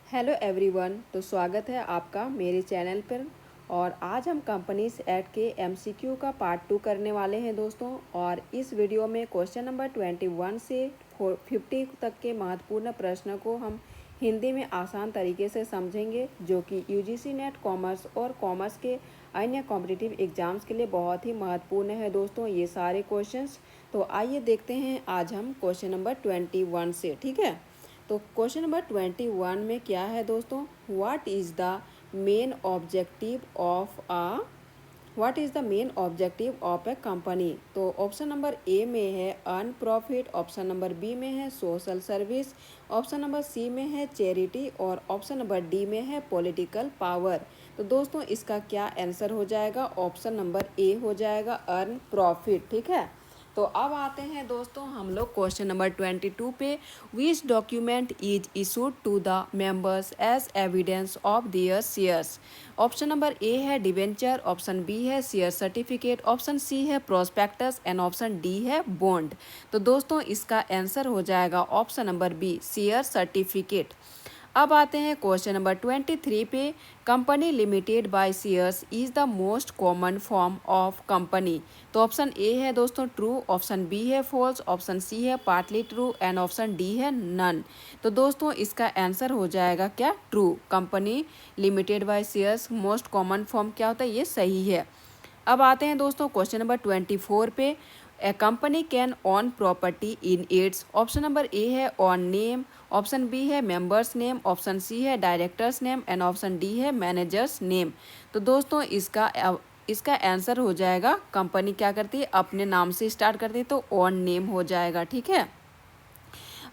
Hello everyone. तो स्वागत है आपका मेरे चैनल पर। और आज हम कंपनीज एक्ट के एमसीक्यू का पार्ट 2 करने वाले हैं दोस्तों। और इस वीडियो में क्वेश्चन नंबर 21 से 50 तक के महत्वपूर्ण प्रश्न को हम हिंदी में आसान तरीके से समझेंगे, जो कि यूजीसी नेट कॉमर्स और कॉमर्स के अन्य कॉम्पिटिटिव एग्जाम्स के लिए बहुत ही महत्वपूर्ण है दोस्तों, ये सारे क्वेश्चंस। तो आइए देखते हैं आज हम क्वेश्चन नंबर 21 से। ठीक है, तो क्वेश्चन नंबर 21 में क्या है दोस्तों, what is the main objective of a company. तो ऑप्शन नंबर ए में है earn profit, option number B में है social service, option number C में है चैरिटी और ऑप्शन नंबर डी में है पॉलिटिकल पावर। तो दोस्तों इसका क्या आंसर हो जाएगा, ऑप्शन नंबर ए हो जाएगा अर्न प्रॉफिट। ठीक है, तो अब आते हैं दोस्तों हम लोग क्वेश्चन नंबर 22 पे। Which document is issued to the members as evidence of their shares. Option number A है डिवेंचर, ऑप्शन बी है शेयर सर्टिफिकेट, ऑप्शन सी है प्रोस्पेक्टस एंड ऑप्शन डी है बॉन्ड। तो दोस्तों इसका आंसर हो जाएगा option number B share certificate. अब आते हैं क्वेश्चन नंबर 23 पे। Company limited by shares is the most common form of company. तो ऑप्शन ए है दोस्तों ट्रू, ऑप्शन बी है फॉल्स, ऑप्शन सी है partly true and option D है नन। तो दोस्तों इसका आंसर हो जाएगा क्या, true. Company limited by shares most common form क्या होता है, ये सही है। अब आते हैं दोस्तों क्वेश्चन नंबर 24 पे। A company can own property in its. Option number A है ऑन नेम, ऑप्शन बी है मेंबर्स नेम, ऑप्शन सी है directors name and option D है मैनेजर्स नेम। तो दोस्तों इसका आंसर हो जाएगा, कंपनी क्या करती है अपने नाम से स्टार्ट करती है, तो ऑन नेम हो जाएगा। ठीक है,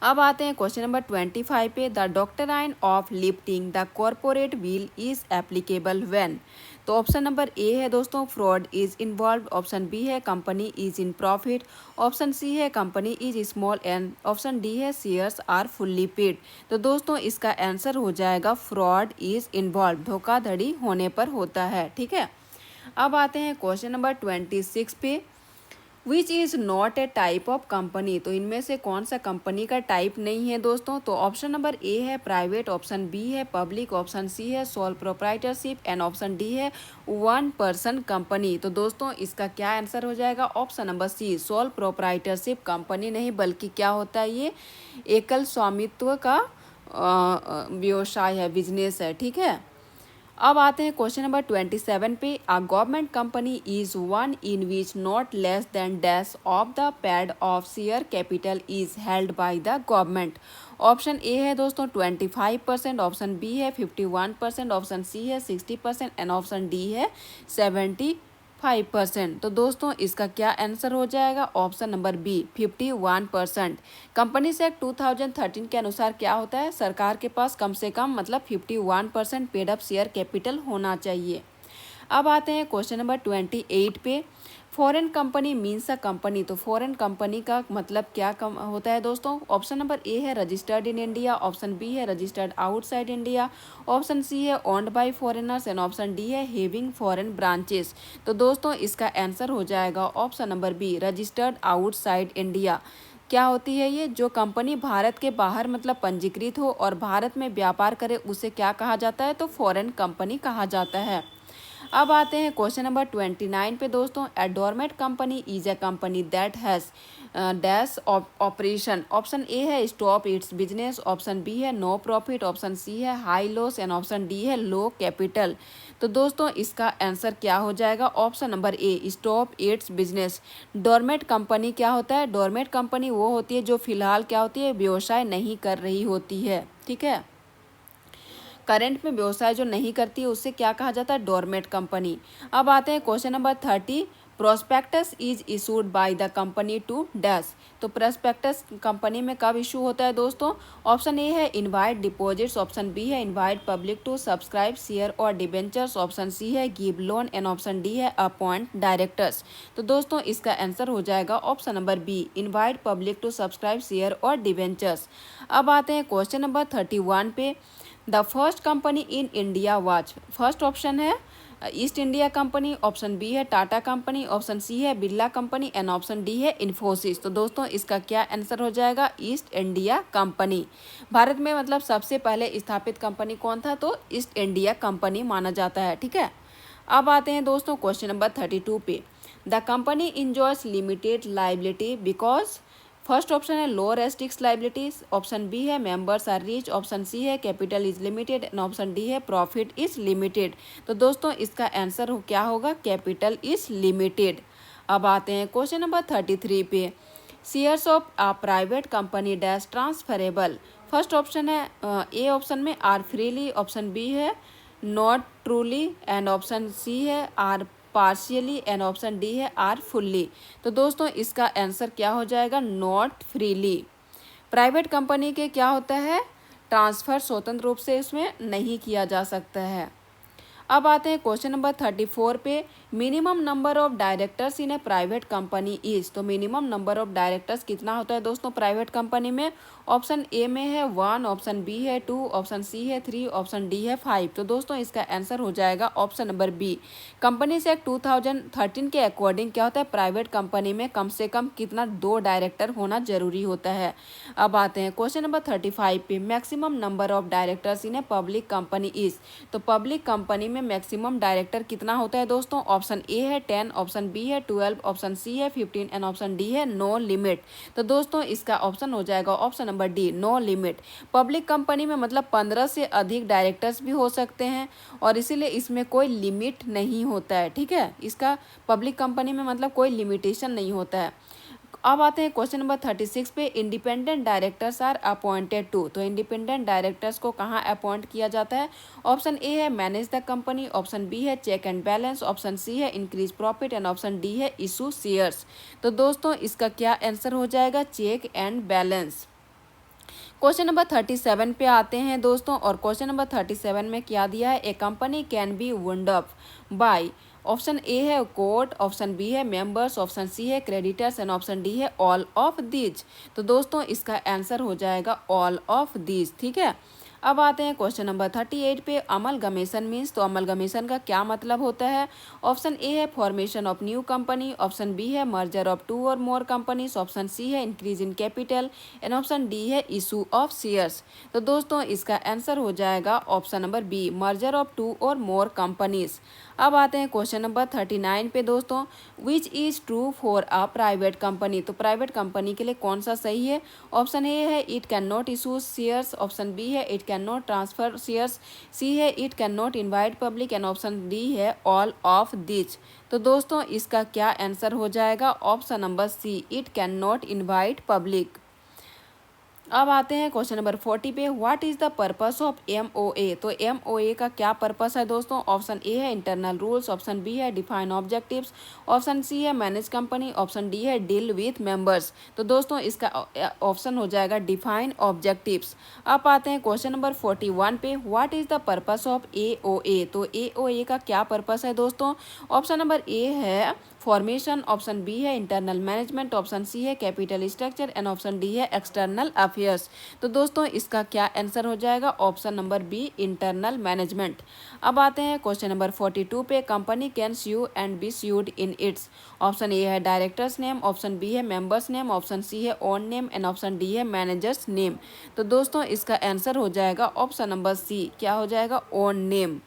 अब आते हैं क्वेश्चन नंबर 25 पे। The doctrine of lifting the corporate veil is applicable when. तो ऑप्शन नंबर ए है दोस्तों fraud is involve, option B है company is in profit, option C है company is small and option D है shares are fully paid. तो दोस्तों इसका answer हो जाएगा फ्रॉड इज इन्वॉल्व, धोखाधड़ी होने पर होता है। ठीक है, अब आते हैं क्वेश्चन नंबर 26 पे। Which is not a type of company. तो इनमें से कौन सा कंपनी का टाइप नहीं है दोस्तों। तो ऑप्शन नंबर ए है प्राइवेट, ऑप्शन बी है पब्लिक, ऑप्शन सी है sole proprietorship and option D है वन पर्सन कंपनी। तो दोस्तों इसका क्या आंसर हो जाएगा, option number C sole proprietorship company नहीं बल्कि क्या होता है, ये एकल स्वामित्व का व्यवसाय है, बिजनेस है। ठीक है, अब आते हैं क्वेश्चन नंबर 27 पे। A government company is one in which not less than dash of the pad of share capital is held by the government. Option A है दोस्तों 25%, ऑप्शन बी है 51%, ऑप्शन सी है 60% एंड ऑप्शन डी है 75%। तो दोस्तों इसका क्या answer हो जाएगा, option number B 51%। Companies act 2013 के अनुसार क्या होता है, सरकार के पास कम से कम मतलब 51% पेड अप शेयर कैपिटल होना चाहिए। अब आते हैं क्वेश्चन नंबर 28 पे। Foreign company means a company. तो फॉरेन कंपनी का मतलब क्या होता है दोस्तों। ऑप्शन नंबर ए है registered in India, option B है registered outside India, option C है owned by foreigners and option D है हैविंग फॉरेन ब्रांचेस। तो दोस्तों इसका आंसर हो जाएगा option number B registered outside India. क्या होती है ये, जो कंपनी भारत के बाहर मतलब पंजीकृत हो और भारत में व्यापार करे उसे क्या कहा जाता है, तो फॉरेन कंपनी कहा जाता है। अब आते हैं क्वेश्चन नंबर 29 पे दोस्तों। A dormant company is a company that has dash operation. Option A है stop its business, option B है नो प्रॉफिट, ऑप्शन सी है high loss and option D है लो कैपिटल। तो दोस्तों इसका आंसर क्या हो जाएगा, ऑप्शन नंबर ए stop its business. Doormat company क्या होता है, डोरमेट कंपनी वो होती है जो फिलहाल क्या होती है व्यवसाय नहीं कर रही होती है। ठीक है, करंट में व्यवसाय जो नहीं करती है उससे क्या कहा जाता है, डोरमेट कंपनी। अब आते हैं question number 30। Prospectus is issued by the company to dash. तो प्रोस्पेक्टस कंपनी में कब इशू होता है दोस्तों। ऑप्शन ए है इनवाइट डिपॉजिट्स, ऑप्शन बी है invite public to subscribe share और डिबेंचर्स, ऑप्शन सी है give loan and option D है अपॉइंट डायरेक्टर्स। तो दोस्तों इसका आंसर हो जाएगा option number B invite public to subscribe share और डिबेंचर्स। अब आते हैं क्वेश्चन नंबर 31 पे। The first company in India was. First option है East India Company, option B है टाटा कंपनी, ऑप्शन सी है Birla company and option D है इन्फोसिस। तो दोस्तों इसका क्या आंसर हो जाएगा? East India company. भारत में मतलब सबसे पहले स्थापित कंपनी कौन था? तो ईस्ट इंडिया कंपनी माना जाता है। ठीक है, अब आते हैं दोस्तों क्वेश्चन नंबर 32 पे। The company enjoys limited liability because, first option है low restricts liabilities, option B है members are rich, option C है capital is limited and option D है प्रॉफिट इज लिमिटेड। तो दोस्तों इसका आंसर क्या होगा? Capital is limited. अब आते हैं क्वेश्चन नंबर 33 पे। Shares of a private company dash transferable. First option है ए ऑप्शन में आर फ्रीली, ऑप्शन बी है not truly and option C है are partially and option D है आर फुल्ली। तो दोस्तों इसका आंसर क्या हो जाएगा? Not freely. प्राइवेट कंपनी के क्या होता है? ट्रांसफ़र स्वतंत्र रूप से इसमें नहीं किया जा सकता है। अब आते हैं क्वेश्चन नंबर 34 पे। Minimum number of directors in A private company is. तो मिनिमम नंबर ऑफ डायरेक्टर्स कितना होता है दोस्तों प्राइवेट कंपनी में? ऑप्शन ए में है 1, ऑप्शन बी है 2, ऑप्शन सी है 3, ऑप्शन डी है 5। तो दोस्तों इसका आंसर हो जाएगा option number B. Companies act 2013 के अकॉर्डिंग क्या होता है? प्राइवेट कंपनी में कम से कम कितना? 2 डायरेक्टर होना जरूरी होता है। अब आते हैं क्वेश्चन नंबर 35 पे। Maximum number of directors in a public company is. तो पब्लिक कंपनी में मैक्सिमम डायरेक्टर कितना होता है दोस्तों? ऑप्शन ए है 10, ऑप्शन बी है 12, ऑप्शन सी है 15 एंड ऑप्शन डी है नो लिमिट। तो दोस्तों इसका ऑप्शन हो जाएगा option number D, no limit. Public company में मतलब 15 से अधिक डायरेक्टर्स भी हो सकते हैं और इसीलिए इसमें कोई लिमिट नहीं होता है। ठीक है, इसका पब्लिक कंपनी में मतलब कोई लिमिटेशन नहीं होता है। अब आते हैं क्वेश्चन नंबर 36 पे। Independent directors are appointed to. तो इंडिपेंडेंट डायरेक्टर्स को कहाँ अपॉइंट किया जाता है? ऑप्शन ए है manage the company, option B है check and balance, option C है increase profit and option D है इशू शेयर्स। तो दोस्तों इसका क्या आंसर हो जाएगा? Check and balance. Question number 37 पे आते हैं दोस्तों और क्वेश्चन नंबर 37 में क्या दिया है? A company can be wound up by. Option A है कोर्ट, ऑप्शन बी है मेंबर्स, ऑप्शन सी है क्रेडिटर्स एंड ऑप्शन डी है ऑल ऑफ दीज। तो दोस्तों इसका आंसर हो जाएगा ऑल ऑफ दीज। ठीक है, अब आते हैं क्वेश्चन नंबर 38 पे। Amalgamation means. तो अमलगमेशन का क्या मतलब होता है? ऑप्शन ए है formation of new company, option B है मर्जर ऑफ 2 और मोर कंपनीज, ऑप्शन सी है increase in capital and option D है इशू ऑफ शेयर्स। तो दोस्तों इसका आंसर हो जाएगा option number B, merger of 2 और मोर कंपनीज। अब आते हैं क्वेश्चन नंबर 39 पे दोस्तों। Which is true for a private company. तो प्राइवेट कंपनी के लिए कौन सा सही है? ऑप्शन ए है it can not issue shares, option B है it can not transfer shares, C है it can not invite public and option D है ऑल ऑफ दिस। तो दोस्तों इसका क्या आंसर हो जाएगा? Option number C, it can not invite public. अब आते हैं क्वेश्चन नंबर 40 पे। What is the purpose of MOA। तो MOA का क्या पर्पस है दोस्तों? ऑप्शन ए है इंटरनल रूल्स, ऑप्शन बी है डिफाइन ऑब्जेक्टिव्स, ऑप्शन सी है मैनेज कंपनी, ऑप्शन डी है डील विथ मेंबर्स। तो दोस्तों इसका ऑप्शन हो जाएगा डिफाइन ऑब्जेक्टिव्स। अब आते हैं क्वेश्चन नंबर 41 पे। What is the purpose of AOA। तो AOA का क्या पर्पस है दोस्तों? ऑप्शन नंबर ए है फॉर्मेशन, ऑप्शन बी है इंटरनल मैनेजमेंट, ऑप्शन सी है capital structure and option D है एक्सटर्नल अफेयर्स। तो दोस्तों इसका क्या आंसर हो जाएगा? Option number B, internal management. अब आते हैं क्वेश्चन नंबर 42 पे। Company can sue and be sued in its. Option A है डायरेक्टर्स नेम, ऑप्शन बी है मेंबर्स नेम, ऑप्शन सी है own name and option D है मैनेजर्स नेम। तो दोस्तों इसका आंसर हो जाएगा ऑप्शन नंबर सी, क्या हो जाएगा? Own name.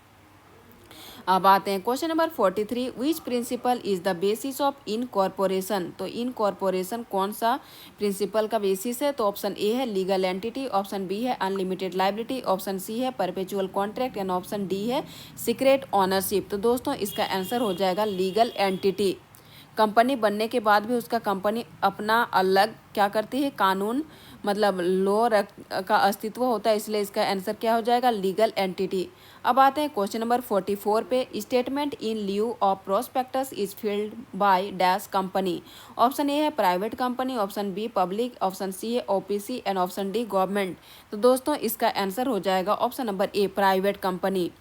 अब आते हैं question number 43। Which principle is the basis of incorporation. तो इनकॉर्पोरेशन कौन सा प्रिंसिपल का बेसिस है? तो ऑप्शन ए है लीगल एंटिटी, ऑप्शन बी है अनलिमिटेड लाइबिलिटी, ऑप्शन सी है perpetual contract and option D है सीक्रेट ऑनरशिप। तो दोस्तों इसका आंसर हो जाएगा लीगल एंटिटी। कंपनी बनने के बाद भी उसका कंपनी अपना अलग क्या करती है? कानून मतलब लॉ का अस्तित्व होता है, इसलिए इसका आंसर क्या हो जाएगा? Legal entity. अब आते हैं क्वेश्चन नंबर 44 पे। Statement in lieu of prospectus is filed by dash company. Option A है private company, option B public, option C है OPC and option D government. तो दोस्तों इसका आंसर हो जाएगा option number A, private company.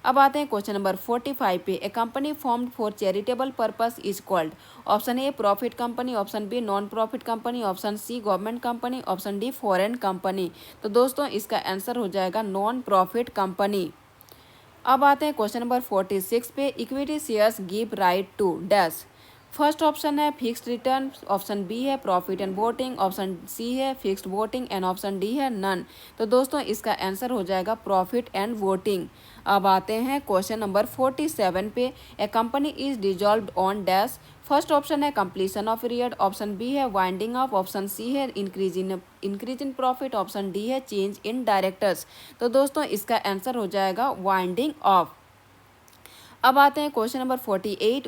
अब आते हैं क्वेश्चन नंबर 45 पे। A company formed for charitable purpose is called. Option A profit company, option B non profit company, option C government company, option D foreign company. तो दोस्तों इसका answer हो जाएगा non profit company. अब आते हैं question number 46 पे। Equity shares give right to dash. First option है फिक्स्ड रिटर्न, ऑप्शन बी है profit and voting, option C है fixed voting and option D है नन। तो दोस्तों इसका आंसर हो जाएगा प्रॉफिट एंड वोटिंग। अब आते हैं क्वेश्चन नंबर 47 पे। A company is dissolved on dash. First option है completion of period, option B है वाइंडिंग ऑफ, ऑप्शन सी है increase in profit, option D है चेंज इन डायरेक्टर्स। तो दोस्तों इसका आंसर हो जाएगा वाइंडिंग ऑफ। अब आते हैं question number 48।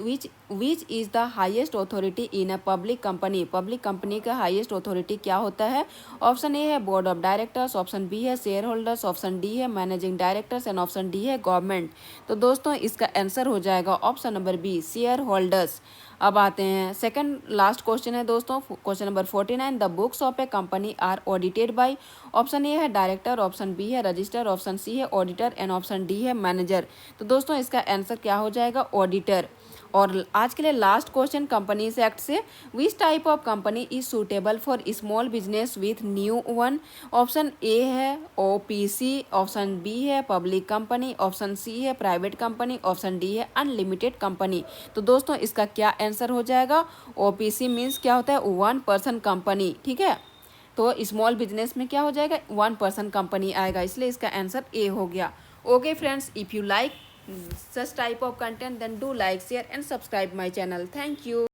Which is the highest authority in a public company. पब्लिक कंपनी का हाईएस्ट अथॉरिटी क्या होता है? ऑप्शन ए है board of directors, option B है शेयर होल्डर्स, ऑप्शन डी है managing directors and option D है गवर्नमेंट। तो दोस्तों इसका आंसर हो जाएगा option number B shareholders. अब आते हैं सेकंड लास्ट क्वेश्चन है दोस्तों, question number 49। The books of a company are audited by. Option A है डायरेक्टर, ऑप्शन बी है रजिस्टर, ऑप्शन सी है ऑडिटर एंड ऑप्शन डी है मैनेजर। तो दोस्तों इसका आंसर क्या हो जाएगा? ऑडिटर। और आज के लिए लास्ट क्वेश्चन कंपनीज एक्ट से। Which type of company is suitable for small business with new one. Option A है ओपीसी, ऑप्शन बी है पब्लिक कंपनी, ऑप्शन सी है प्राइवेट कंपनी, ऑप्शन डी है अनलिमिटेड कंपनी। तो दोस्तों इसका क्या answer हो जाएगा? ओपीसी मीन्स क्या होता है? 1 पर्सन कंपनी। ठीक है, तो स्मॉल बिजनेस में क्या हो जाएगा? 1 पर्सन कंपनी आएगा, इसलिए इसका आंसर ए हो गया। Okay friends, if you like such type of content, then do like, share and subscribe my channel. Thank you.